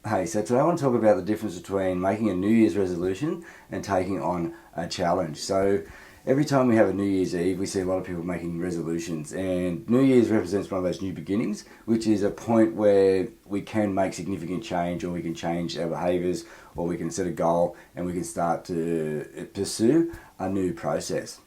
Hey, so today I want to talk about the difference between making a New Year's resolution and taking on a challenge. So, every time we have a New Year's Eve, we see a lot of people making resolutions, and New Year's represents one of those new beginnings, which is a point where we can make significant change, or we can change our behaviours, or we can set a goal and we can start to pursue a new process.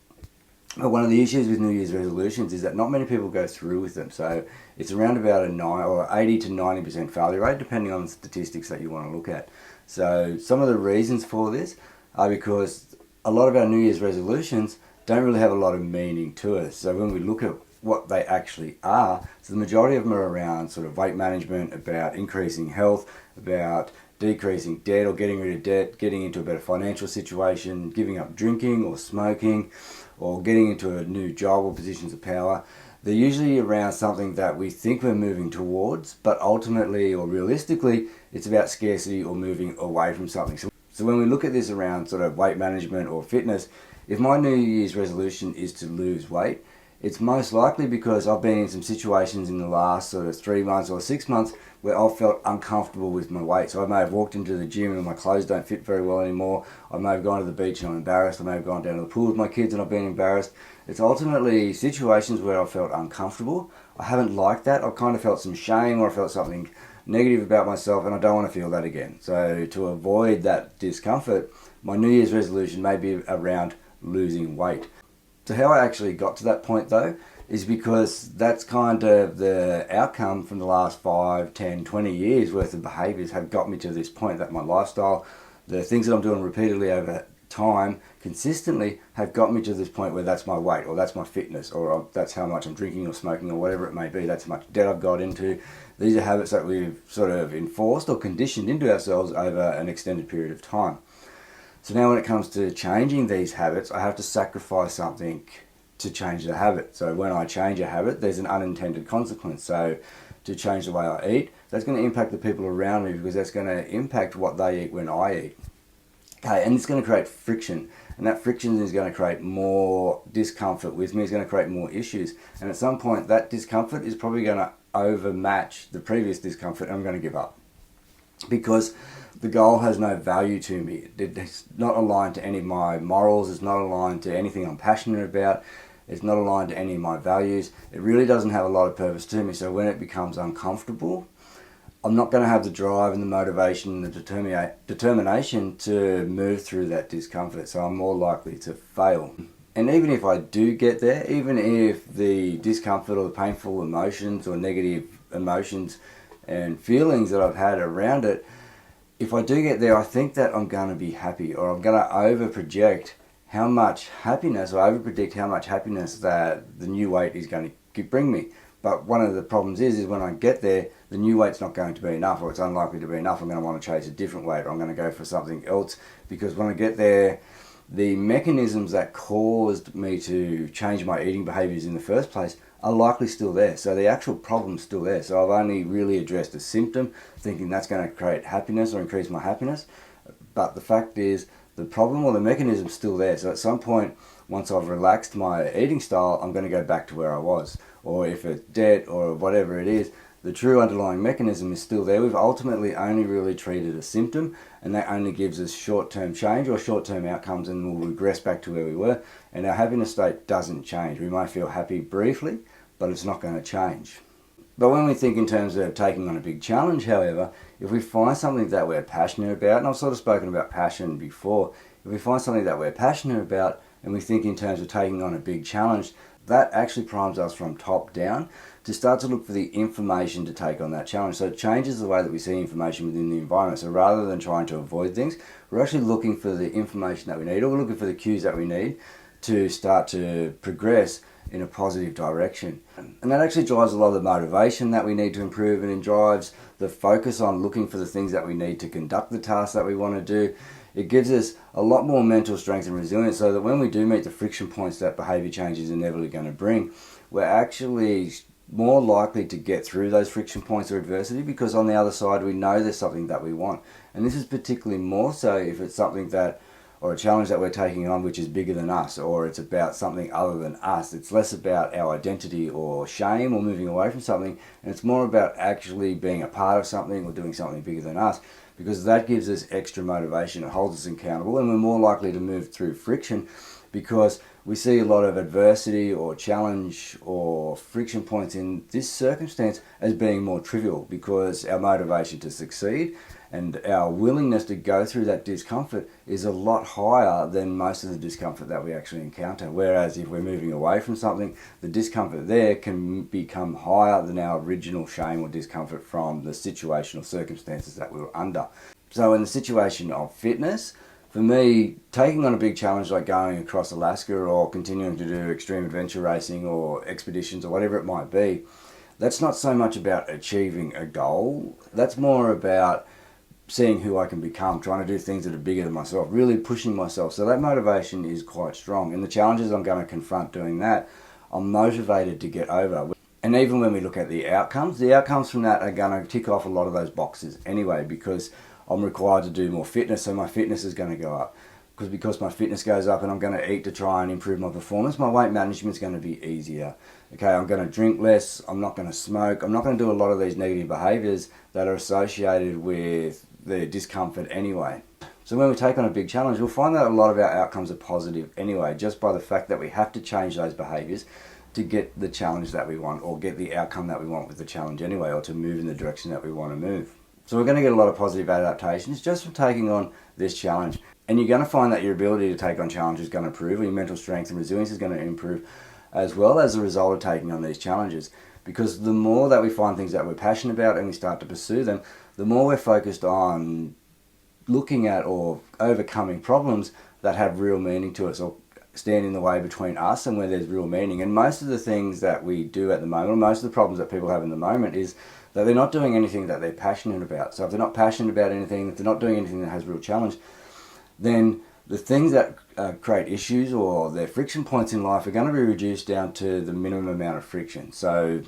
But one of the issues with New Year's resolutions is that not many people go through with them. So it's around about a 80 to 90% failure rate, depending on the statistics that you want to look at. So some of the reasons for this are because a lot of our New Year's resolutions don't really have a lot of meaning to us. So when we look at what they actually are, so the majority of them are around sort of weight management, about increasing health, about decreasing debt or getting rid of debt, getting into a better financial situation, giving up drinking or smoking, or getting into a new job or positions of power. They're usually around something that we think we're moving towards, but ultimately or realistically, it's about scarcity or moving away from something. So when we look at this around sort of weight management or fitness, if my New Year's resolution is to lose weight, it's most likely because I've been in some situations in the last sort of 3 months or 6 months where I've felt uncomfortable with my weight. So I may have walked into the gym and my clothes don't fit very well anymore. I may have gone to the beach and I'm embarrassed. I may have gone down to the pool with my kids and I've been embarrassed. It's ultimately situations where I've felt uncomfortable. I haven't liked that. I've kind of felt some shame or I felt something negative about myself and I don't want to feel that again. So to avoid that discomfort, my New Year's resolution may be around losing weight. So how I actually got to that point though is because that's kind of the outcome from the last 5, 10, 20 years worth of behaviours have got me to this point, that my lifestyle, the things that I'm doing repeatedly over time, consistently have got me to this point where that's my weight or that's my fitness or that's how much I'm drinking or smoking or whatever it may be, that's how much debt I've got into. These are habits that we've sort of enforced or conditioned into ourselves over an extended period of time. So now when it comes to changing these habits, I have to sacrifice something to change the habit. So when I change a habit, there's an unintended consequence. So to change the way I eat, that's going to impact the people around me because that's going to impact what they eat when I eat. Okay, and it's going to create friction. And that friction is going to create more discomfort with me. It's going to create more issues. And at some point, that discomfort is probably going to overmatch the previous discomfort and I'm going to give up. Because the goal has no value to me. It's not aligned to any of my morals. It's not aligned to anything I'm passionate about. It's not aligned to any of my values. It really doesn't have a lot of purpose to me. So when it becomes uncomfortable, I'm not going to have the drive and the motivation and the determination to move through that discomfort. So I'm more likely to fail. And even if I do get there, even if the discomfort or the painful emotions or negative emotions and feelings that I've had around it, if I do get there, I think that I'm going to be happy, or I'm going to over-project how much happiness, or over-predict how much happiness that the new weight is going to bring me. But one of the problems is when I get there, the new weight's not going to be enough, or it's unlikely to be enough. I'm going to want to chase a different weight, or I'm going to go for something else, because when I get there, the mechanisms that caused me to change my eating behaviours in the first place are likely still there. So the actual problem's still there. So I've only really addressed a symptom, thinking that's going to create happiness or increase my happiness. But the fact is, the problem or the mechanism's still there. So at some point, once I've relaxed my eating style, I'm going to go back to where I was. Or if it's debt or whatever it is, the true underlying mechanism is still there. We've ultimately only really treated a symptom, and that only gives us short-term change or short-term outcomes, and we'll regress back to where we were. And our happiness state doesn't change. We might feel happy briefly, but it's not going to change. But when we think in terms of taking on a big challenge, however, if we find something that we're passionate about, and I've sort of spoken about passion before, if we find something that we're passionate about and we think in terms of taking on a big challenge, that actually primes us from top down to start to look for the information to take on that challenge. So it changes the way that we see information within the environment. So rather than trying to avoid things, we're actually looking for the information that we need, or we're looking for the cues that we need to start to progress in a positive direction. And that actually drives a lot of the motivation that we need to improve, and it drives the focus on looking for the things that we need to conduct the tasks that we want to do. It gives us a lot more mental strength and resilience so that when we do meet the friction points that behaviour change is inevitably going to bring, we're actually more likely to get through those friction points or adversity, because on the other side we know there's something that we want. And this is particularly more so if it's something that or a challenge that we're taking on which is bigger than us, or it's about something other than us. It's less about our identity or shame or moving away from something, and it's more about actually being a part of something or doing something bigger than us, because that gives us extra motivation. It holds us accountable, and we're more likely to move through friction because we see a lot of adversity or challenge or friction points in this circumstance as being more trivial, because our motivation to succeed and our willingness to go through that discomfort is a lot higher than most of the discomfort that we actually encounter. Whereas if we're moving away from something, the discomfort there can become higher than our original shame or discomfort from the situation or circumstances that we were under. So in the situation of fitness, for me, taking on a big challenge like going across Alaska or continuing to do extreme adventure racing or expeditions or whatever it might be, that's not so much about achieving a goal. That's more about seeing who I can become, trying to do things that are bigger than myself, really pushing myself. So that motivation is quite strong. And the challenges I'm going to confront doing that, I'm motivated to get over. And even when we look at the outcomes from that are going to tick off a lot of those boxes anyway, because I'm required to do more fitness, so my fitness is going to go up. Because my fitness goes up and I'm going to eat to try and improve my performance, my weight management is going to be easier. Okay, I'm going to drink less, I'm not going to smoke, I'm not going to do a lot of these negative behaviours that are associated with the discomfort anyway. So when we take on a big challenge, we'll find that a lot of our outcomes are positive anyway, just by the fact that we have to change those behaviours to get the challenge that we want, or get the outcome that we want with the challenge anyway, or to move in the direction that we want to move. So we're going to get a lot of positive adaptations just from taking on this challenge. And you're going to find that your ability to take on challenges is going to improve, or your mental strength and resilience is going to improve as well as a result of taking on these challenges. Because the more that we find things that we're passionate about and we start to pursue them, the more we're focused on looking at or overcoming problems that have real meaning to us, or stand in the way between us and where there's real meaning. And most of the things that we do at the moment, or most of the problems that people have in the moment, is that they're not doing anything that they're passionate about. So if they're not passionate about anything, if they're not doing anything that has real challenge, then the things that create issues or their friction points in life are going to be reduced down to the minimum amount of friction. So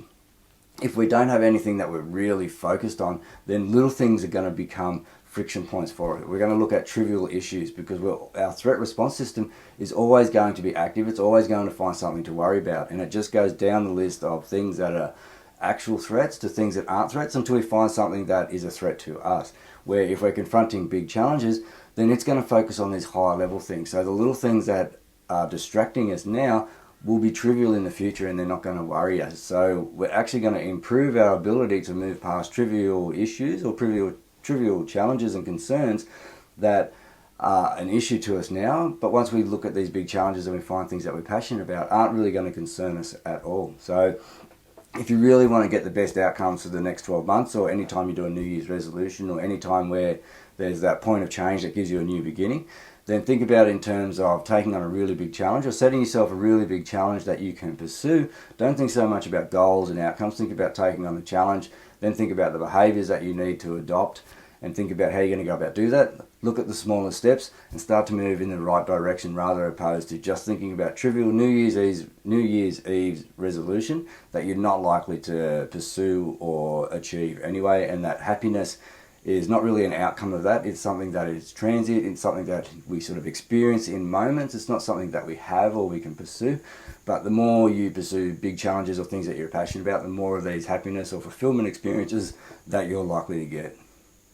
if we don't have anything that we're really focused on, then little things are going to become friction points for it. We're going to look at trivial issues because our threat response system is always going to be active. It's always going to find something to worry about. And it just goes down the list of things that are actual threats to things that aren't threats until we find something that is a threat to us. Where if we're confronting big challenges, then it's going to focus on these higher level things. So the little things that are distracting us now will be trivial in the future, and they're not going to worry us. So we're actually going to improve our ability to move past trivial issues or trivial challenges and concerns that are an issue to us now. But once we look at these big challenges and we find things that we're passionate about, aren't really going to concern us at all. So if you really want to get the best outcomes for the next 12 months, or any time you do a New Year's resolution, or any time where there's that point of change that gives you a new beginning, then think about it in terms of taking on a really big challenge, or setting yourself a really big challenge that you can pursue. Don't think so much about goals and outcomes. Think about taking on the challenge. Then think about the behaviours that you need to adopt, and think about how you're going to go about do that. Look at the smaller steps and start to move in the right direction, rather opposed to just thinking about trivial New Year's Eve resolution that you're not likely to pursue or achieve anyway, and that happiness is not really an outcome of that. It's something that is transient. It's something that we sort of experience in moments. It's not something that we have or we can pursue. But the more you pursue big challenges or things that you're passionate about, the more of these happiness or fulfillment experiences that you're likely to get.